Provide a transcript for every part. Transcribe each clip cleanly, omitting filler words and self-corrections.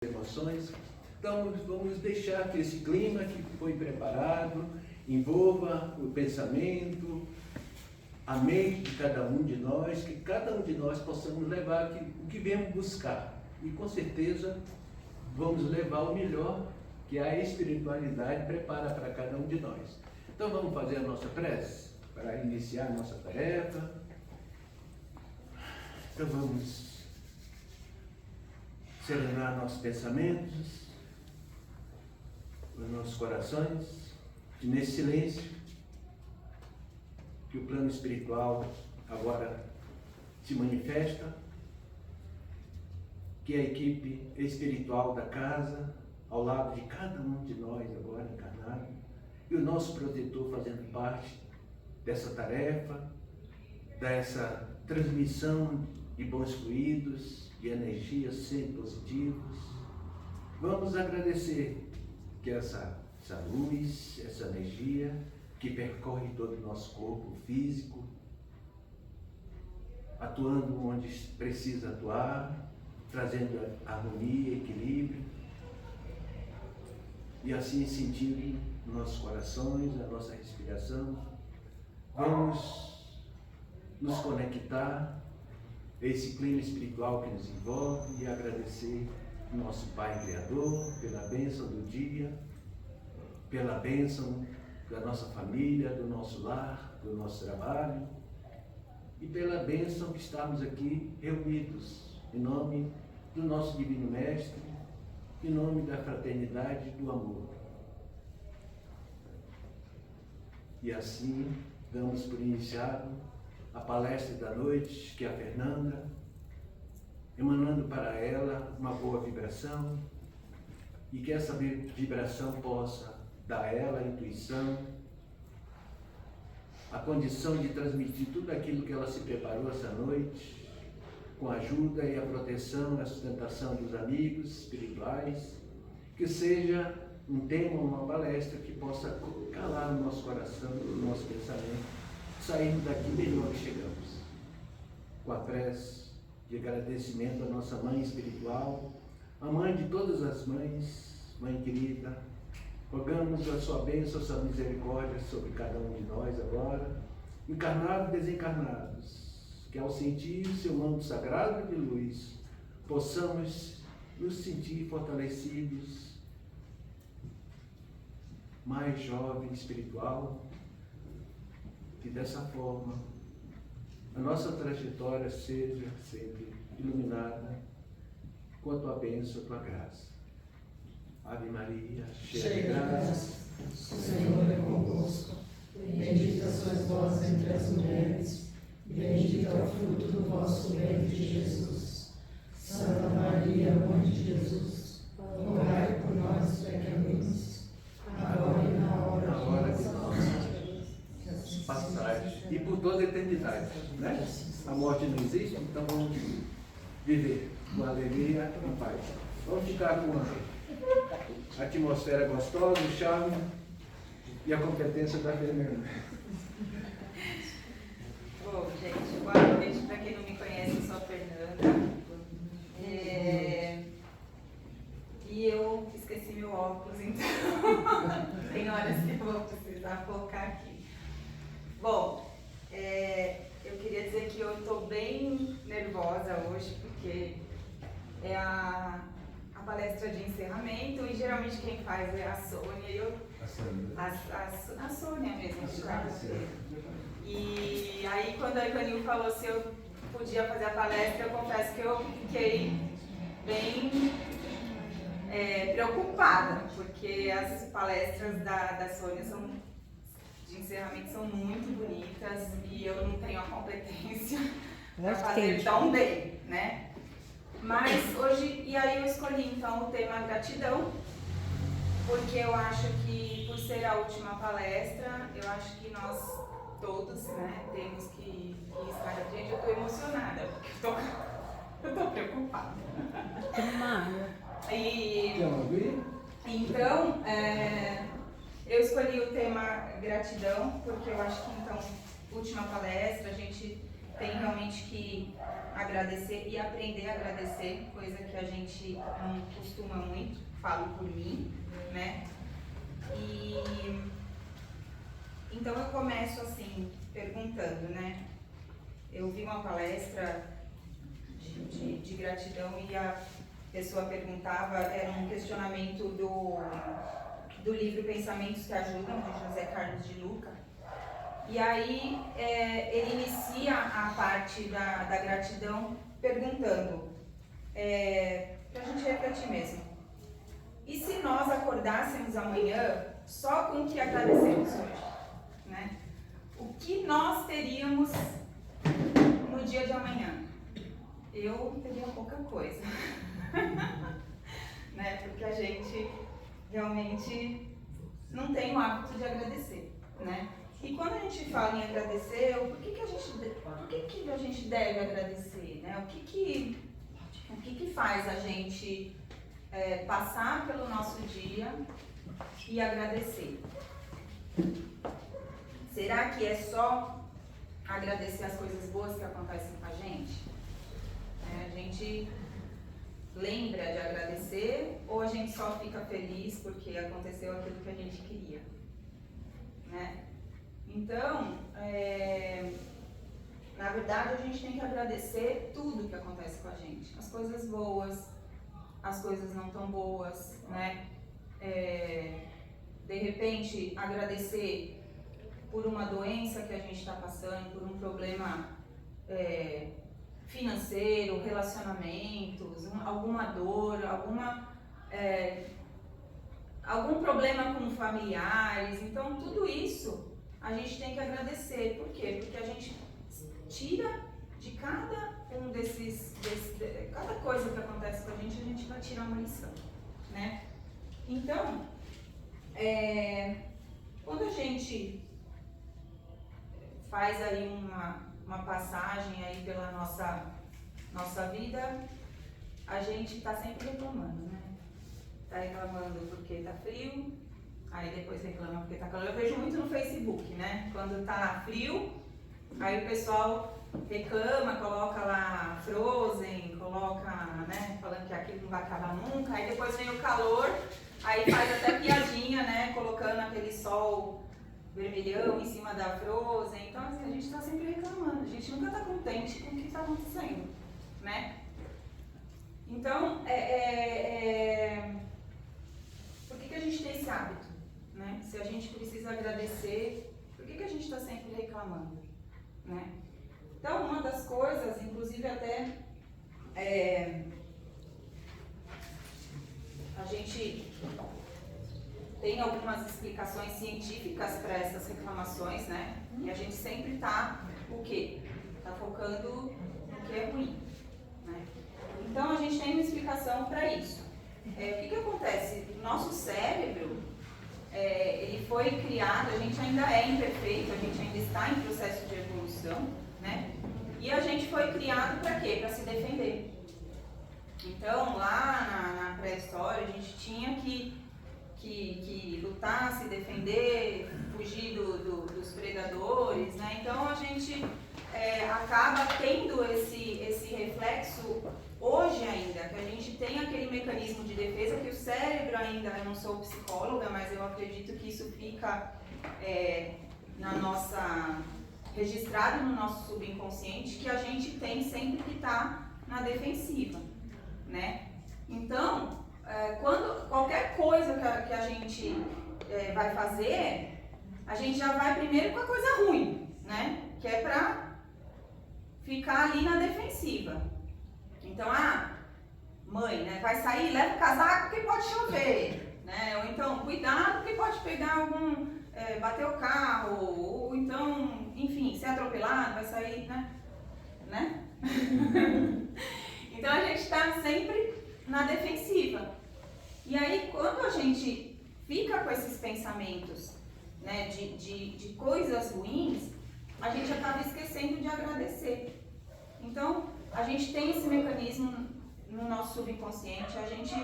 emoções. Então, vamos deixar que esse clima que foi preparado envolva o pensamento, a mente de cada um de nós, que cada um de nós possamos levar o que viemos buscar. E com certeza vamos levar o melhor que a espiritualidade prepara para cada um de nós. Então vamos fazer a nossa prece para iniciar a nossa tarefa. Então vamos serenar nossos pensamentos, os nossos corações, e nesse silêncio que o plano espiritual agora se manifesta, que a equipe espiritual da casa, ao lado de cada um de nós agora encarnado, e o nosso protetor fazendo parte dessa tarefa, dessa transmissão de bons fluidos, de energias sempre positivas. Vamos agradecer que essa luz, essa energia que percorre todo o nosso corpo físico, atuando onde precisa atuar, trazendo harmonia, equilíbrio, e assim sentindo nossos corações, a nossa respiração. Vamos nos conectar a esse clima espiritual que nos envolve e agradecer ao nosso Pai Criador pela bênção do dia, pela bênção da nossa família, do nosso lar, do nosso trabalho, e pela bênção que estamos aqui reunidos em nome do nosso Divino Mestre, em nome da fraternidade e do amor. E assim damos por iniciado a palestra da noite, que é a Fernanda, emanando para ela uma boa vibração, e que essa vibração possa dar a ela a intuição, a condição de transmitir tudo aquilo que ela se preparou essa noite, com a ajuda e a proteção, a sustentação dos amigos espirituais, que seja um tema, uma palestra que possa calar o nosso coração, o nosso pensamento, saindo daqui melhor que chegamos. Com a prece de agradecimento à nossa Mãe espiritual, a Mãe de todas as mães, Mãe querida, rogamos a sua bênção, a sua misericórdia sobre cada um de nós agora, encarnados e desencarnados, que ao sentir o seu manto sagrado de luz, possamos nos sentir fortalecidos, mais jovem, espiritual, e dessa forma a nossa trajetória seja sempre iluminada com a tua bênção, a tua graça. Ave Maria, cheia de graça, o Senhor é convosco. Bendita sois vós entre as mulheres, e bendito é o fruto do vosso ventre, Jesus. Santa Maria, Mãe de Jesus, rogai por nós, pecadores, agora e na hora de nossa passagem, e por toda a eternidade, né? A morte não existe, então vamos viver com alegria e paz. Vamos ficar com a atmosfera gostosa, o charme e a competência da Fernanda. Bom, gente, boa noite. Para quem não me conhece, eu sou a Fernanda. E eu esqueci meu óculos, então tem horas que eu vou precisar colocar aqui. Bom, eu queria dizer que eu estou bem nervosa hoje, porque é a palestra de encerramento, e geralmente quem faz é a Sônia, a Sônia mesmo, de quarta-feira. E aí quando a Ivanil falou se eu podia fazer a palestra, eu confesso que eu fiquei bem preocupada, porque as palestras da Sônia de encerramento são muito bonitas e eu não tenho a competência para fazer tão bem, né? Mas hoje, e aí eu escolhi então o tema gratidão, porque eu acho que por ser a última palestra, eu acho que nós todos, né, temos que estar à frente. Eu estou emocionada, porque eu tô preocupada. Então, eu escolhi o tema gratidão, porque eu acho que então, última palestra, a gente tem realmente que agradecer e aprender a agradecer, coisa que a gente não costuma muito, falo por mim, né? E então eu começo assim, perguntando, né? Eu vi uma palestra de gratidão e a pessoa perguntava, era um questionamento do livro Pensamentos que Ajudam, de José Carlos de Luca. E aí ele inicia a parte da gratidão perguntando, para a gente refletir mesmo, e se nós acordássemos amanhã só com o que agradecemos hoje? Né? O que nós teríamos no dia de amanhã? Eu teria pouca coisa, né? Porque a gente realmente não tem o hábito de agradecer, né? E quando a gente fala em agradecer, por que a gente deve agradecer, né? O que faz a gente passar pelo nosso dia e agradecer? Será que é só agradecer as coisas boas que acontecem com a gente? A gente lembra de agradecer ou a gente só fica feliz porque aconteceu aquilo que a gente queria, né? Então, na verdade, a gente tem que agradecer tudo que acontece com a gente. As coisas boas, as coisas não tão boas, né? De repente, agradecer por uma doença que a gente está passando, por um problema financeiro, relacionamentos, alguma dor, algum problema com familiares. Então, tudo isso a gente tem que agradecer. Por quê? Porque a gente tira de cada cada coisa que acontece com a gente vai tirar uma lição, né? Então, quando a gente faz aí uma passagem aí pela nossa vida, a gente está sempre reclamando, né? Está reclamando porque está frio, aí depois reclama porque está calor. Eu vejo muito no Facebook, né? Quando está frio, aí o pessoal reclama, coloca lá Frozen, coloca, né? Falando que aquilo não vai acabar nunca. Aí depois vem o calor, aí faz até piadinha, né? Colocando aquele sol vermelhão em cima da Frozen. Então, assim, a gente está sempre reclamando, a gente nunca está contente com o que está acontecendo, né? Então, por que a gente tem esse hábito, né? Se a gente precisa agradecer, por que a gente está sempre reclamando, né? Então, uma das coisas, inclusive até a gente tem algumas explicações científicas para essas reclamações, né? E a gente sempre está, o quê? Está focando no que é ruim, né? Então, a gente tem uma explicação para isso. O que acontece? O nosso cérebro, ele foi criado, a gente ainda é imperfeito, a gente ainda está em processo de evolução, né? E a gente foi criado para quê? Para se defender. Então, lá na pré-história, a gente tinha que lutar, se defender, fugir dos predadores, né? Então a gente acaba tendo esse reflexo hoje ainda, que a gente tem aquele mecanismo de defesa que o cérebro ainda, eu não sou psicóloga, mas eu acredito que isso fica registrado no nosso subconsciente, que a gente tem sempre que estar na defensiva, né? Então, quando qualquer coisa que a gente vai fazer, a gente já vai primeiro com a coisa ruim, né? Que é pra ficar ali na defensiva. Então, mãe, né? Vai sair, leva o casaco porque pode chover, né? Ou então, cuidado porque pode pegar bater o carro, ou então, enfim, ser atropelado, vai sair, né? Então, a gente está sempre na defensiva. E aí, quando a gente fica com esses pensamentos, né, de coisas ruins, a gente acaba esquecendo de agradecer. Então, a gente tem esse mecanismo no nosso subconsciente, a gente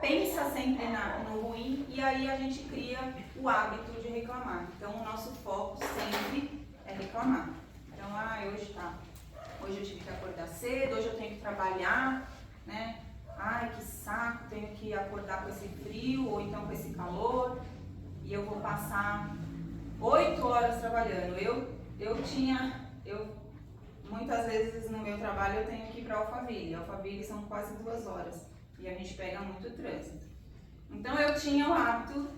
pensa sempre no ruim e aí a gente cria o hábito de reclamar. Então, o nosso foco sempre é reclamar. Então, hoje tá hoje eu tive que acordar cedo, hoje eu tenho que trabalhar, né? Ai, que saco, tenho que acordar com esse frio ou então com esse calor e eu vou passar 8 horas trabalhando. Muitas vezes no meu trabalho eu tenho que ir para Alphaville. Alphaville são quase 2 horas e a gente pega muito trânsito. Então eu tinha o hábito,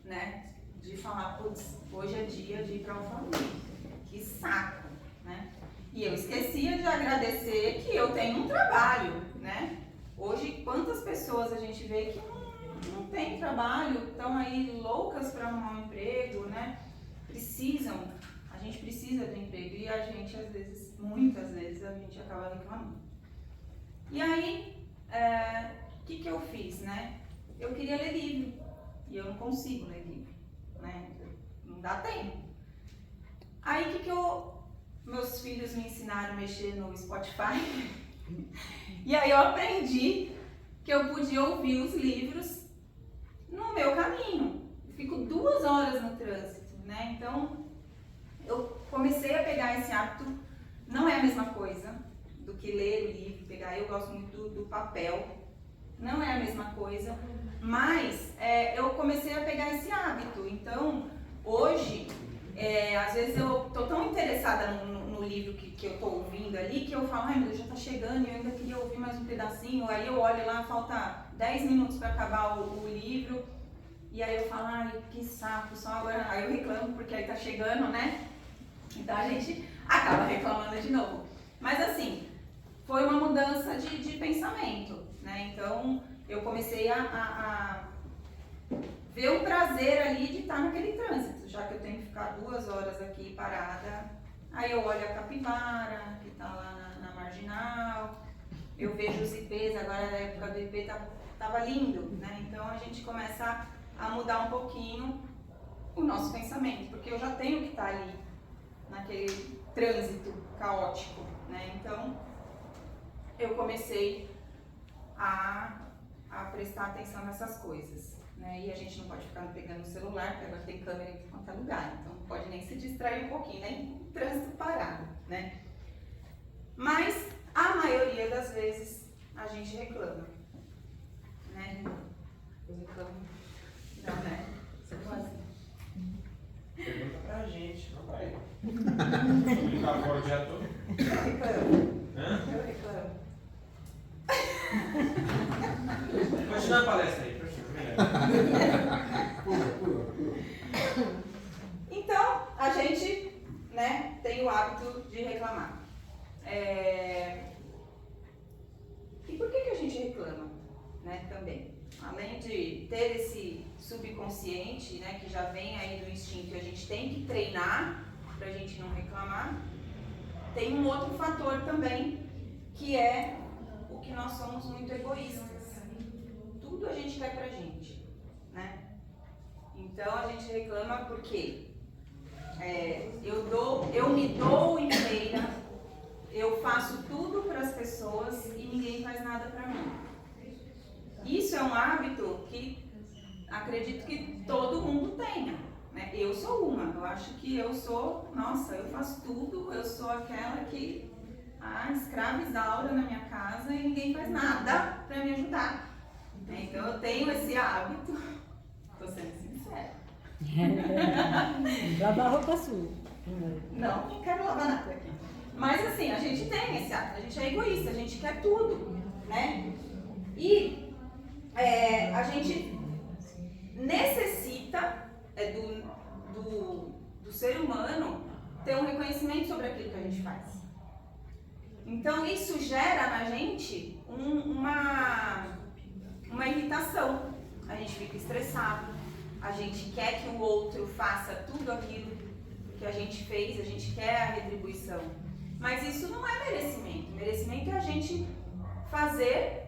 né, de falar, putz, hoje é dia de ir para Alphaville. Que saco, né? E eu esquecia de agradecer que eu tenho um trabalho, né? Hoje, quantas pessoas a gente vê que não tem trabalho, estão aí loucas para arrumar um emprego, né? A gente precisa do emprego e a gente, às vezes, muitas vezes, a gente acaba reclamando. E aí, o que eu fiz, né? Eu queria ler livro e eu não consigo ler livro, né? Não dá tempo. Aí, meus filhos me ensinaram a mexer no Spotify e aí eu aprendi que eu podia ouvir os livros no meu caminho. Eu fico 2 horas no trânsito, né? Então, eu comecei a pegar esse hábito. Não é a mesma coisa do que ler o livro, pegar. Eu gosto muito do papel. Não é a mesma coisa, mas eu comecei a pegar esse hábito. Então, hoje, às vezes eu tô tão interessada no livro que eu tô ouvindo ali, que eu falo, ai meu Deus, já tá chegando e eu ainda queria ouvir mais um pedacinho. Aí eu olho lá, falta 10 minutos para acabar o livro. E aí eu falo, ai, que saco, só agora. Aí eu reclamo porque aí tá chegando, né? Então a gente acaba reclamando de novo. Mas assim, foi uma mudança de pensamento, né? Então eu comecei a ver o prazer ali de estar naquele trânsito, já que eu tenho que ficar 2 horas aqui parada. Aí eu olho a capivara, que tá lá na marginal, eu vejo os ipês, agora na época do ipê tava lindo, né? Então a gente começa a mudar um pouquinho o nosso pensamento, porque eu já tenho que estar ali naquele trânsito caótico, né? Então eu comecei a prestar atenção nessas coisas, né? E a gente não pode ficar pegando o celular, porque agora tem câmera em qualquer lugar, então não pode nem se distrair um pouquinho, nem trânsito parado, né? Mas a maioria das vezes a gente reclama, né? Eu reclamo, não, né? Você não assim. Pergunta pra gente, não pra ele. Ficar fora o dia todo. Eu reclamo. Hã? Eu reclamo. Continua a palestra aí, professor. Então, a gente, né, tem o hábito de reclamar. E por que a gente reclama, né, também? Além de ter esse subconsciente, né, que já vem aí do instinto e a gente tem que treinar pra gente não reclamar, tem um outro fator também, que é o que nós somos muito egoístas. Tudo a gente quer pra gente, né? Então a gente reclama porque eu me dou inteira, eu faço tudo para as pessoas e ninguém faz nada para mim. Isso é um hábito que acredito que todo mundo tenha, né? Eu sou uma, eu acho que eu sou, nossa, eu faço tudo, eu sou aquela que escrava Isaura na minha casa e ninguém faz nada para me ajudar. Então eu tenho esse hábito, tô sendo sincera. Lavar roupa sua. Não quero lavar nada aqui. Mas assim, a gente tem esse hábito, a gente é egoísta, a gente quer tudo, né? E a gente necessita do ser humano ter um reconhecimento sobre aquilo que a gente faz. Então isso gera na gente uma irritação. A gente fica estressado, a gente quer que o outro faça tudo aquilo que a gente fez, a gente quer a retribuição. Mas isso não é merecimento. Merecimento é a gente fazer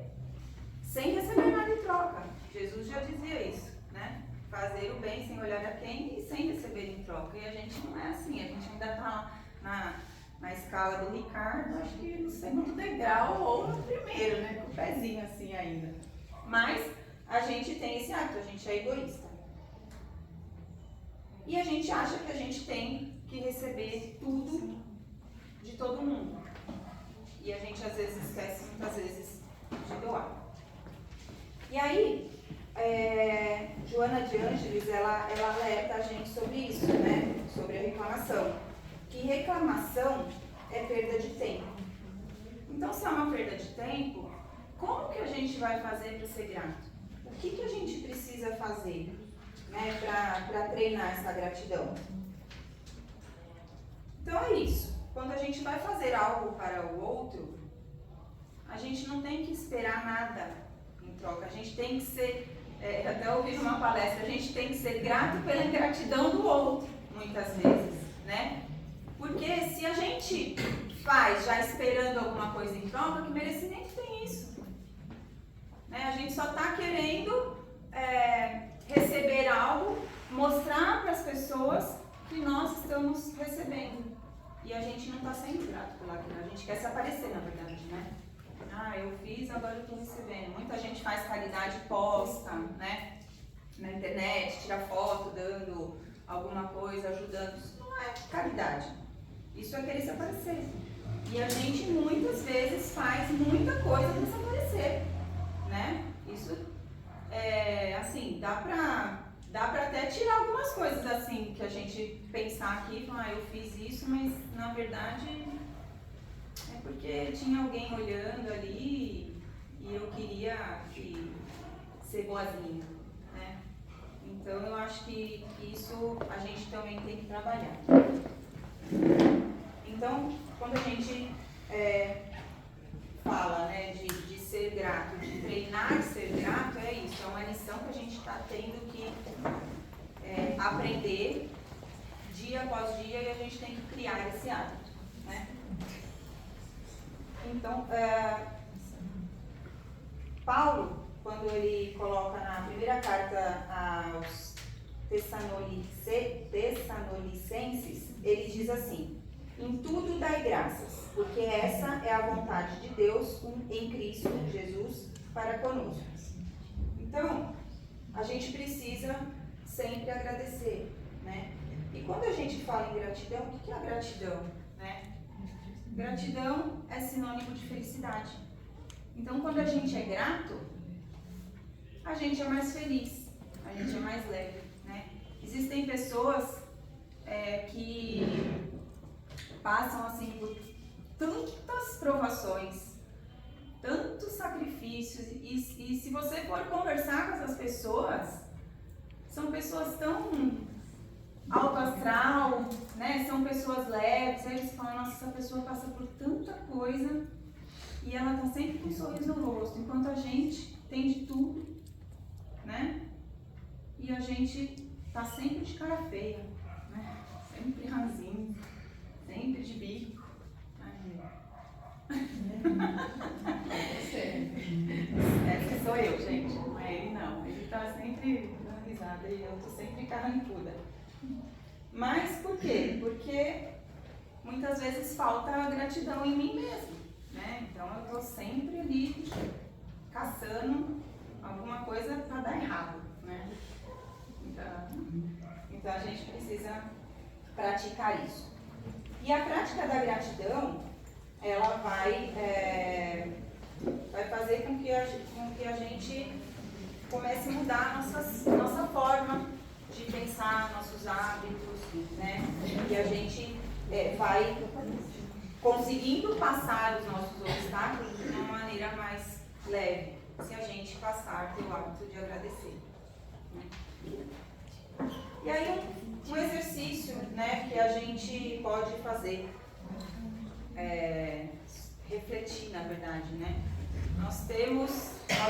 sem receber nada em troca. Jesus já dizia isso, né? Fazer o bem sem olhar a quem e sem receber em troca. E a gente não é assim, a gente ainda está na escala do Ricardo, acho que no segundo degrau ou no primeiro, né? Com o pezinho assim ainda. Mas a gente tem esse hábito, a gente é egoísta. E a gente acha que a gente tem que receber tudo de todo mundo. às vezes esquece, muitas vezes, de doar. E aí, Joana de Ângeles, ela alerta a gente sobre isso, né? Sobre a reclamação. Que reclamação é perda de tempo. Então, se é uma perda de tempo, como que a gente vai fazer para ser grato? O que a gente precisa fazer, né, para treinar essa gratidão? Então é isso. Quando a gente vai fazer algo para o outro, a gente não tem que esperar nada em troca. A gente tem que ser, até ouvi numa palestra, a gente tem que ser grato pela ingratidão do outro, muitas vezes, né? Porque se a gente faz já esperando alguma coisa em troca, que merecimento tem isso? Né? A gente só está querendo receber algo, mostrar para as pessoas que nós estamos recebendo. E a gente não está sendo grato por aquilo, a gente quer se aparecer, na verdade, né? Ah, eu fiz, agora eu estou recebendo. Muita gente faz caridade, posta, né? Na internet, tira foto dando alguma coisa, ajudando. Isso não é caridade. Isso é querer se aparecer. E a gente muitas vezes faz muita coisa para se aparecer, né? Isso assim, dá pra até tirar algumas coisas assim, que a gente pensar aqui e falar, eu fiz isso, mas na verdade é porque tinha alguém olhando ali e eu queria ser boazinha, né? Então eu acho que isso a gente também tem que trabalhar. Então, quando a gente fala, né, de ser grato, de treinar ser grato, é isso, é uma lição que a gente está tendo que aprender dia após dia e a gente tem que criar esse hábito, né? Então, Paulo, quando ele coloca na primeira carta aos Tessalonicenses, ele diz assim: em tudo dai graças, porque essa é a vontade de Deus em Cristo Jesus para conosco. Então, a gente precisa sempre agradecer, né? E quando a gente fala em gratidão, o que é a gratidão, né? Gratidão é sinônimo de felicidade. Então, quando a gente é grato, a gente é mais feliz, a gente é mais leve, né? Existem pessoas que passam assim por tantas provações, tantos sacrifícios, e se você for conversar com essas pessoas, são pessoas tão alto astral, né? São pessoas leves, aí eles falam, nossa, essa pessoa passa por tanta coisa e ela tá sempre com um sorriso no rosto, enquanto a gente tem de tudo, né? E a gente tá sempre de cara feia, né? Sempre ranzinho, sempre de bico. Essa sou eu, gente, não é ele não. Ele tá sempre dando risada e eu tô sempre carrancuda. Mas por quê? Porque muitas vezes falta gratidão em mim mesmo, né? Então eu tô sempre ali caçando alguma coisa para dar errado, né? Então a gente precisa praticar isso. E a prática da gratidão, ela vai fazer com que a gente comece a mudar nossa forma de pensar, nossos hábitos, né? E a gente vai conseguindo passar os nossos obstáculos de uma maneira mais leve, se a gente passar a ter o hábito de agradecer, né? E aí um exercício, né, que a gente pode fazer, refletir, na verdade, né? Nós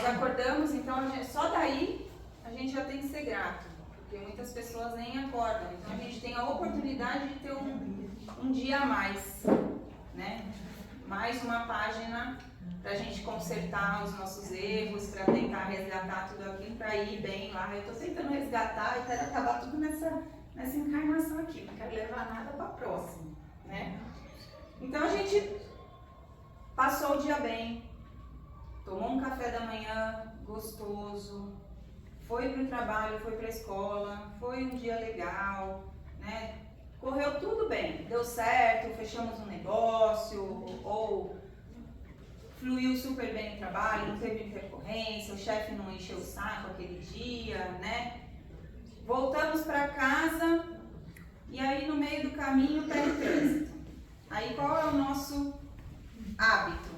acordamos, então só daí a gente já tem que ser grato, porque muitas pessoas nem acordam, então a gente tem a oportunidade de ter um dia a mais, né? Mais uma página para a gente consertar os nossos erros, para tentar resgatar tudo aquilo, para ir bem lá. Eu estou tentando resgatar e quero acabar tudo nessa encarnação aqui, não quero levar nada para a próxima, né? Então a gente passou o dia bem, tomou um café da manhã gostoso, foi para o trabalho, foi para a escola, foi um dia legal, né? Correu tudo bem, deu certo, fechamos um negócio, ou fluiu super bem o trabalho, não teve intercorrência, o chefe não encheu o saco aquele dia, né? Voltamos para casa e aí no meio do caminho pega o trânsito. Aí qual é o nosso hábito?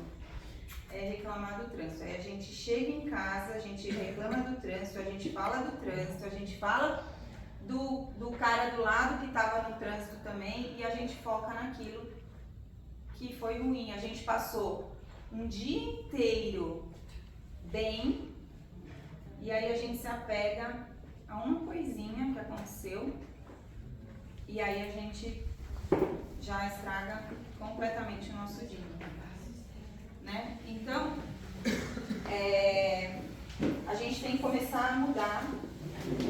É reclamar do trânsito. Aí a gente chega em casa, a gente reclama do trânsito, a gente fala do trânsito, a gente fala do cara do lado que estava no trânsito também e a gente foca naquilo que foi ruim. A gente passou um dia inteiro bem e aí a gente se apega a uma coisinha que aconteceu e aí a gente já estraga completamente o nosso dia, né? Então, a gente tem que começar a mudar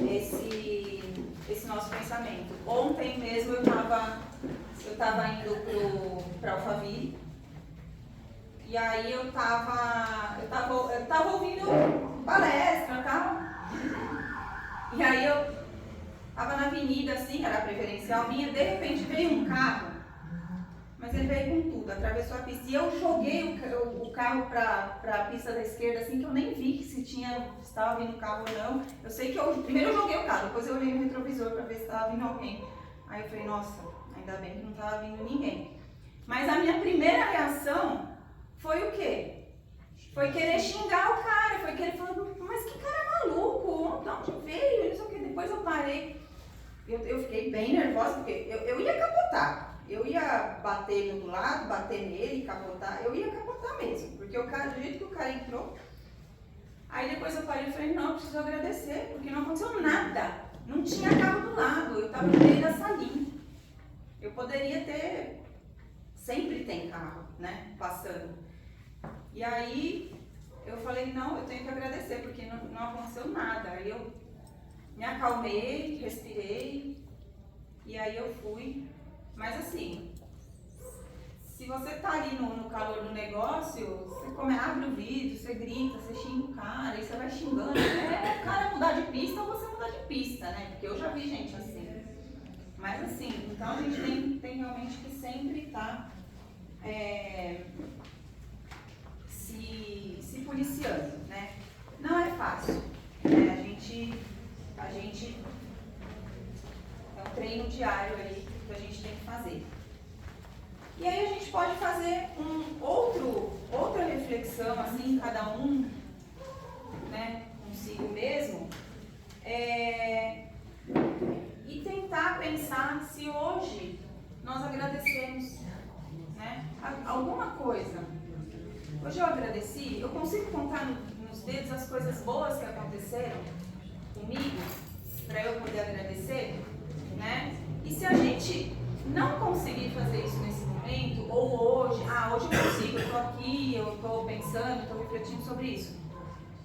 esse nosso pensamento. Ontem mesmo eu estava indo para Alphaville e aí eu tava ouvindo palestra e tal. E aí eu tava na avenida assim, era a preferencial minha, de repente veio um carro, mas ele veio com tudo, atravessou a pista. E eu joguei o carro para a pista da esquerda, assim, que eu nem vi se estava vindo carro ou não. Eu sei que primeiro eu joguei o carro, depois eu olhei no retrovisor para ver se estava vindo alguém. Aí eu falei, nossa, ainda bem que não estava vindo ninguém. Mas a minha primeira reação foi o quê? Foi querer xingar o cara, foi querer falar, mas que cara maluco, de onde veio, não sei o quê. Depois eu parei, eu fiquei bem nervosa, porque eu ia capotar. Eu ia bater do lado, bater nele, capotar, eu ia capotar mesmo, porque o cara, do jeito que o cara entrou, aí depois eu parei e falei, não, eu preciso agradecer, porque não aconteceu nada, não tinha carro do lado, eu estava no meio da salinha, eu poderia ter, sempre tem carro, né, passando, e aí eu falei, não, eu tenho que agradecer, porque não aconteceu nada, aí eu me acalmei, respirei, e aí eu fui. Mas assim, se você tá ali no calor do negócio, você abre o vídeo, você grita, você xinga o cara, e você vai xingando. É o cara mudar de pista ou você mudar de pista, né? Porque eu já vi gente assim. Mas assim, então a gente tem realmente que sempre estar se policiando, né? Não é fácil. Né? A gente é um treino diário aí que a gente tem que fazer. E aí a gente pode fazer outra reflexão, assim, cada um, né, consigo mesmo, e tentar pensar se hoje nós agradecemos, né, alguma coisa. Hoje eu agradeci, eu consigo contar nos dedos as coisas boas que aconteceram comigo, para eu poder agradecer, né? E se a gente não conseguir fazer isso nesse momento, ou hoje eu consigo, eu estou aqui, eu estou pensando, estou refletindo sobre isso.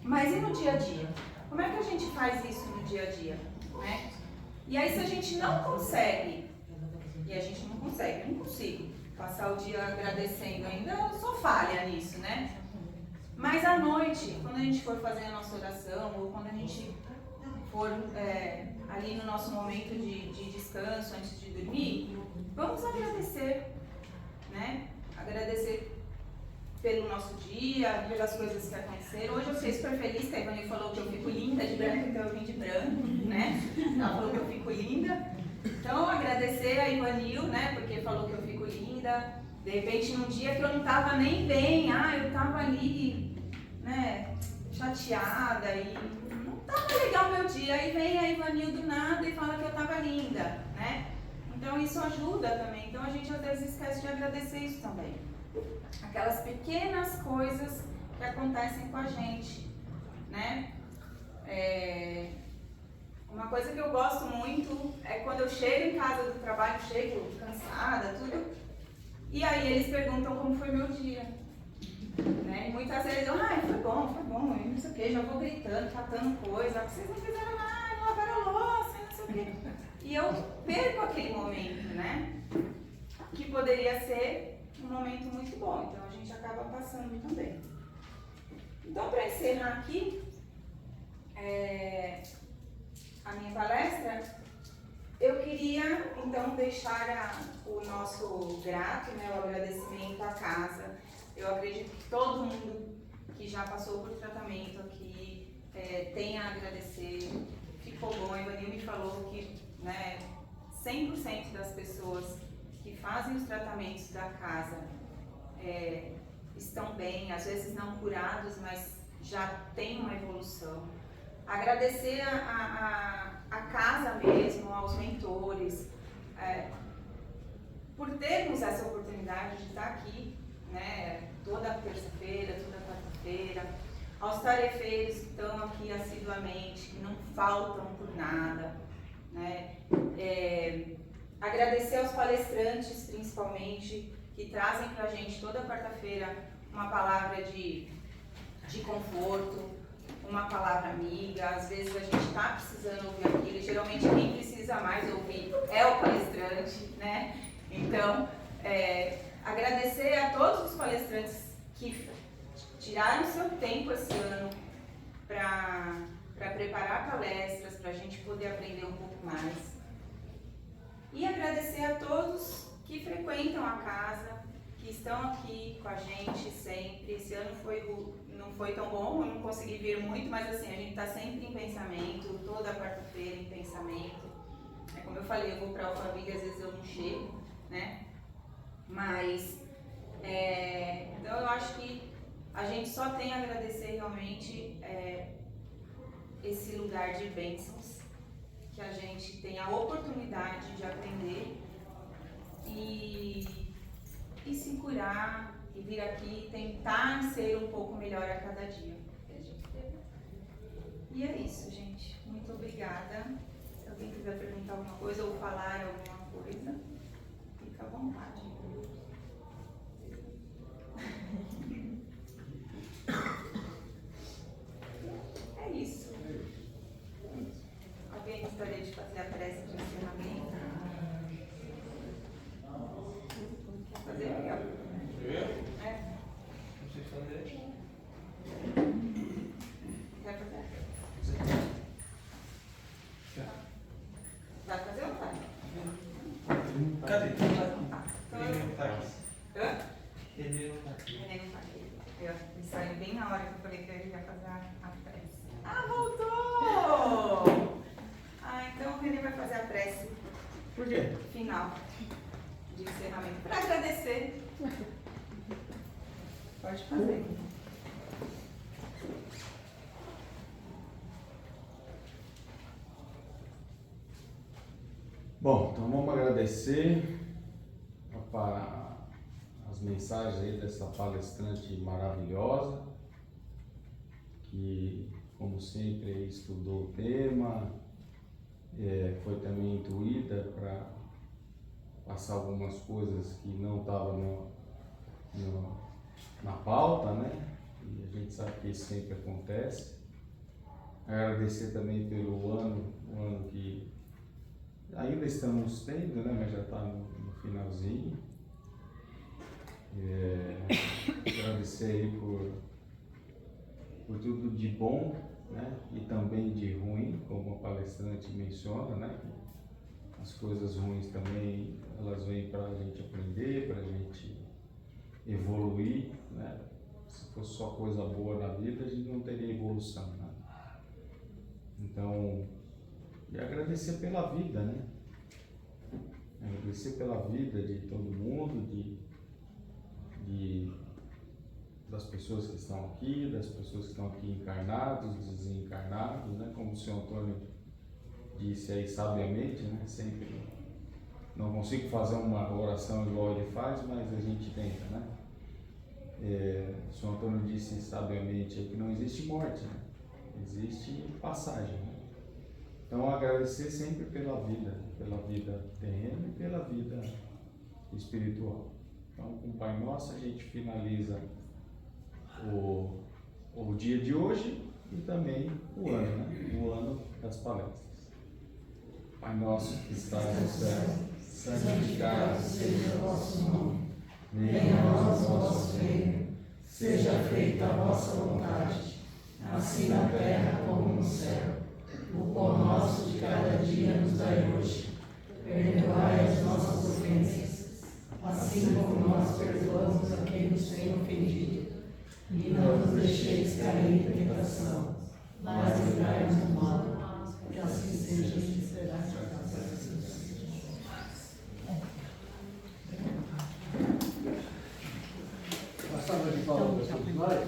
Mas e no dia a dia? Como é que a gente faz isso no dia a dia? Né? E aí se a gente não consegue, e a gente não consegue, eu não consigo passar o dia agradecendo ainda, eu sou falha nisso, né? Mas à noite, quando a gente for fazer a nossa oração, ou quando a gente for ali no nosso momento de descanso antes de dormir, vamos agradecer, né? Agradecer pelo nosso dia, pelas coisas que aconteceram. Hoje eu fiquei super feliz que a Ivani falou que eu fico linda de branco, então eu vim de branco, né? Ela falou que eu fico linda. Então agradecer a Ivanil, né? Porque falou que eu fico linda. De repente num dia que eu não tava nem bem, eu tava ali, né? Chateada e não tava legal meu dia. Aí vem a Ivanil do nada e fala que eu tava linda, né? Então isso ajuda também. Então a gente às vezes esquece de agradecer isso também. Aquelas pequenas coisas que acontecem com a gente, né? Uma coisa que eu gosto muito é quando eu chego em casa do trabalho, chego cansada, tudo, e aí eles perguntam como foi meu dia. Né? E muitas vezes eu, foi bom, não sei o que, já vou gritando, catando coisa, vocês não fizeram nada, não lavaram a louça, não sei o que. E eu perco aquele momento, né? Que poderia ser um momento muito bom, então a gente acaba passando também. Então, para encerrar aqui a minha palestra, eu queria então deixar o nosso grato, né, o agradecimento à casa. Eu acredito que todo mundo que já passou por tratamento aqui tem a agradecer. Ficou bom. A Ivanil me falou que, né, 100% das pessoas que fazem os tratamentos da casa estão bem, às vezes não curados, mas já tem uma evolução. Agradecer a casa mesmo, aos mentores, por termos essa oportunidade de estar aqui, né, toda terça-feira, toda quarta-feira, aos tarefeiros que estão aqui assiduamente, que não faltam por nada, né? Agradecer aos palestrantes, principalmente, que trazem para a gente toda quarta-feira uma palavra de conforto, uma palavra amiga. Às vezes a gente está precisando ouvir aquilo, e geralmente quem precisa mais ouvir é o palestrante, né? Então, agradecer a todos os palestrantes que tiraram seu tempo esse ano para preparar palestras, para a gente poder aprender um pouco mais. E agradecer a todos que frequentam a casa, que estão aqui com a gente sempre. Esse ano não foi tão bom, eu não consegui vir muito, mas assim, a gente está sempre em pensamento, toda quarta-feira em pensamento. Como eu falei, eu vou para Alphaville e às vezes eu não chego, né? Mas, então eu acho que a gente só tem a agradecer realmente esse lugar de bênçãos, que a gente tem a oportunidade de aprender e se curar e vir aqui tentar ser um pouco melhor a cada dia. E é isso, gente. Muito obrigada. Se alguém quiser perguntar alguma coisa ou falar alguma coisa, fica à vontade. É isso. Alguém gostaria de fazer a prece de encerramento? Quer fazer, Miguel? Eu? É? Não sei fazer. Vai fazer? Vai fazer ou vai? Cadê? Então tá. Ele não tá aqui. Hã? Ele não tá aqui. Ele não tá aqui. Ele saiu bem na hora que eu falei que ele ia fazer a prece. Ah, voltou! Então o René vai fazer a prece. Por quê? Final de encerramento. Para agradecer. Pode fazer. Bom, então vamos agradecer para as mensagens aí dessa palestrante maravilhosa, que, como sempre, estudou o tema, foi também intuída para passar algumas coisas que não estavam na pauta, né? E a gente sabe que isso sempre acontece. Agradecer também pelo ano, o ano que ainda estamos tendo, né? Mas já está no finalzinho. Agradecer aí por tudo de bom, né? E também de ruim, como a palestrante menciona, né? As coisas ruins também, elas vêm para a gente aprender, para a gente evoluir, né? Se fosse só coisa boa na vida, a gente não teria evolução, né? Então, e agradecer pela vida, né? Agradecer pela vida de todo mundo, das pessoas que estão aqui, das pessoas que estão aqui encarnados, desencarnados, né? Como o senhor Antônio disse aí sabiamente, né? Sempre não consigo fazer uma oração igual ele faz, mas a gente tenta, né? O senhor Antônio disse sabiamente aí que não existe morte, né? Existe passagem, né? Então agradecer sempre pela vida terrena e pela vida espiritual. Então com o Pai Nosso a gente finaliza o dia de hoje e também o ano, né? O ano das palestras. Pai nosso que estás no céu, santificado seja o vosso nome. Venha a nós o vosso reino, seja feita a vossa vontade, assim na terra como no céu. O pão nosso de cada dia nos dai hoje. Perdoai as nossas ofensas, assim como nós perdoamos a quem nos nos tem ofendido. E não nos deixeis cair em tentação, mas livrai-nos do mal. Que assim seja, será Uma salva de palmas para todos nós.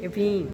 Eu vim.